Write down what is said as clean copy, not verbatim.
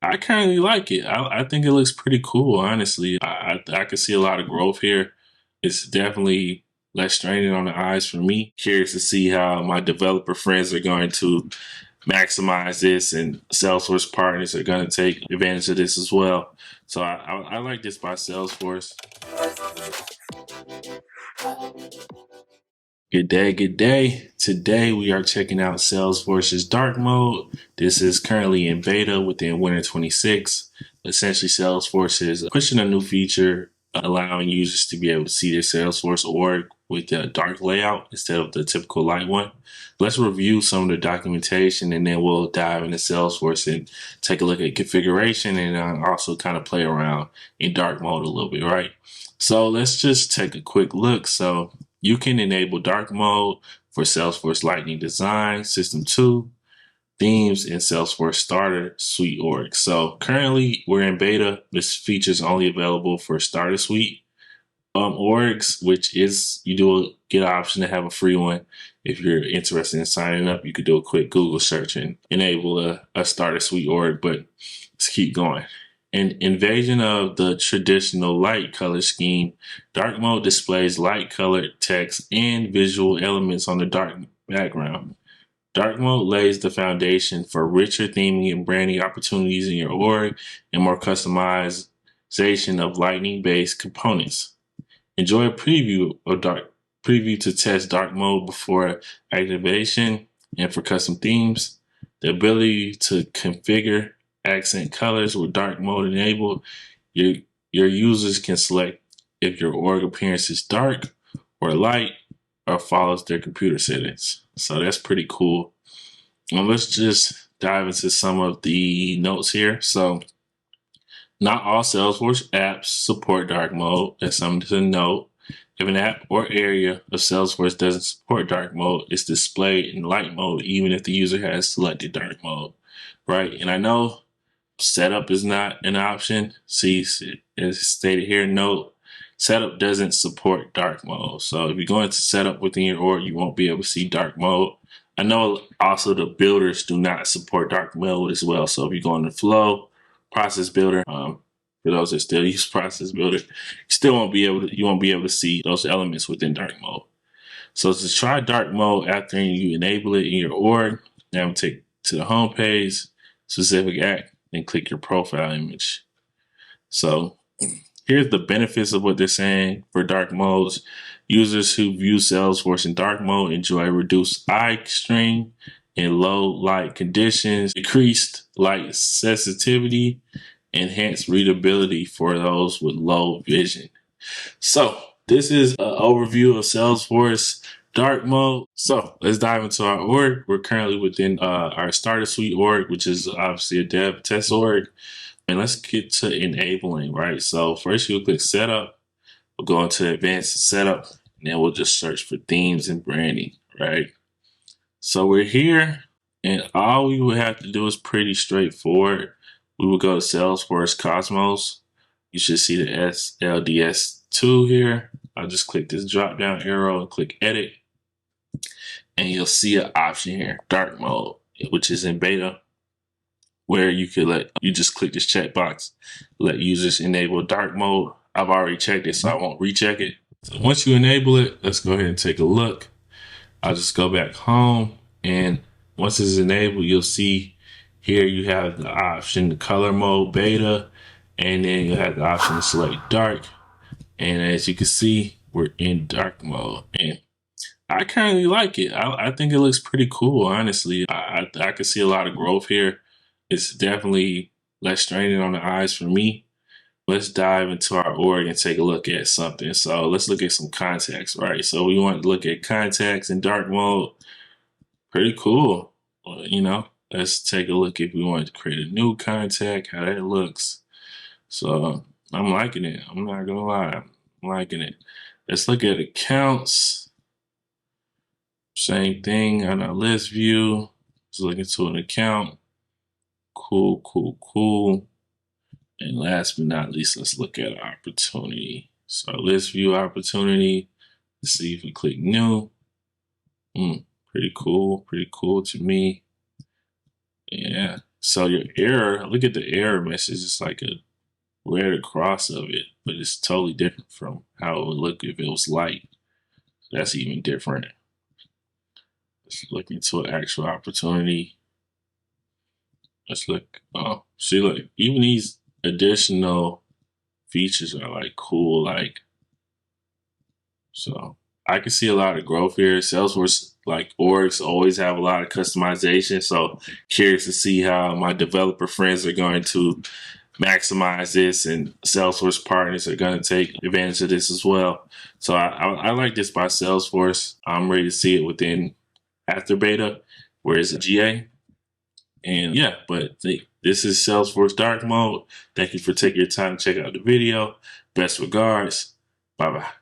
I currently like it. I think it looks pretty cool, honestly. I can see a lot of growth here. It's definitely less straining on the eyes for me. Curious to see how my developer friends are going to maximize this, and Salesforce partners are going to take advantage of this as well. So I like this by Salesforce. Good day, good day. Today we are checking out Salesforce's Dark Mode. This is currently in beta within Winter 26. Essentially, Salesforce is pushing a new feature, allowing users to be able to see their Salesforce org with the dark layout instead of the typical light one. Let's review some of the documentation, and then we'll dive into Salesforce and take a look at configuration, and also kind of play around in dark mode a little bit, right? So let's just take a quick look. So you can enable dark mode for Salesforce Lightning Design, System 2, themes, and Salesforce Starter Suite org. So currently we're in beta. This feature is only available for Starter Suite orgs, which is, you do get an option to have a free one. If you're interested in signing up, you could do a quick Google search and enable a Starter Suite org, but let's keep going. An invasion of the traditional light color scheme, dark mode displays light colored text and visual elements on the dark background. Dark mode lays the foundation for richer theming and branding opportunities in your org and more customization of lightning-based components. Enjoy a preview to test dark mode before activation and for custom themes. The ability to configure accent colors with dark mode enabled. Your users can select if your org appearance is dark or light or follows their computer settings. So that's pretty cool. Let's just dive into some of the notes here. So not all Salesforce apps support dark mode. That's something to note. If an app or area of Salesforce doesn't support dark mode, it's displayed in light mode, even if the user has selected dark mode, right? And I know setup is not an option. See, as stated here, note, setup doesn't support dark mode. So if you go into setup within your org, you won't be able to see dark mode. I know also the builders do not support dark mode as well. So if you go into flow, process builder, for those that still use process builder, you won't be able to see those elements within dark mode. So to try dark mode after you enable it in your org, now take to the home page, specific act, and click your profile image. So here's the benefits of what they're saying for dark modes. Users who view Salesforce in dark mode enjoy reduced eye strain in low light conditions, decreased light sensitivity, enhanced readability for those with low vision. So this is an overview of Salesforce Dark Mode. So let's dive into our org. We're currently within our Starter Suite org, which is obviously a dev test org. And let's get to enabling, right? So first you'll click Setup. We'll go into Advanced Setup, and then we'll just search for themes and branding, right? So we're here, and all we would have to do is pretty straightforward. We will go to Salesforce Cosmos. You should see the SLDS2 here. I'll just click this drop down arrow and click Edit. And you'll see an option here, Dark Mode, which is in beta, where you just click this checkbox, let users enable dark mode. I've already checked it, so I won't recheck it. So once you enable it, let's go ahead and take a look. I'll just go back home, and once it's enabled, you'll see here you have the option, the color mode beta, and then you have the option to select dark. And as you can see, we're in dark mode, and I currently like it. I think it looks pretty cool, honestly. I can see a lot of growth here. It's definitely less straining on the eyes for me. Let's dive into our org and take a look at something. So let's look at some contacts, right? So we want to look at contacts in dark mode. Pretty cool. Let's take a look if we want to create a new contact, how that looks. So I'm liking it. I'm not gonna lie, I'm liking it. Let's look at accounts. Same thing on our list view. Let's look into an account. Cool, cool, cool. And last but not least, let's look at opportunity. So list view opportunity. Let's see if we click new. Pretty cool to me. Yeah, So your error, look at the error message. It's like a red across of it, but it's totally different from how it would look if it was light. That's even different. Let's look into an actual opportunity. Let's look. Oh, see, look, even these additional features are like cool. Like, so I can see a lot of growth here. Salesforce like orgs always have a lot of customization. So curious to see how my developer friends are going to maximize this, and Salesforce partners are going to take advantage of this as well. So I like this by Salesforce. I'm ready to see it within after beta, where it's GA. And yeah, but this is Salesforce Dark Mode. Thank you for taking your time to check out the video. Best regards. Bye bye.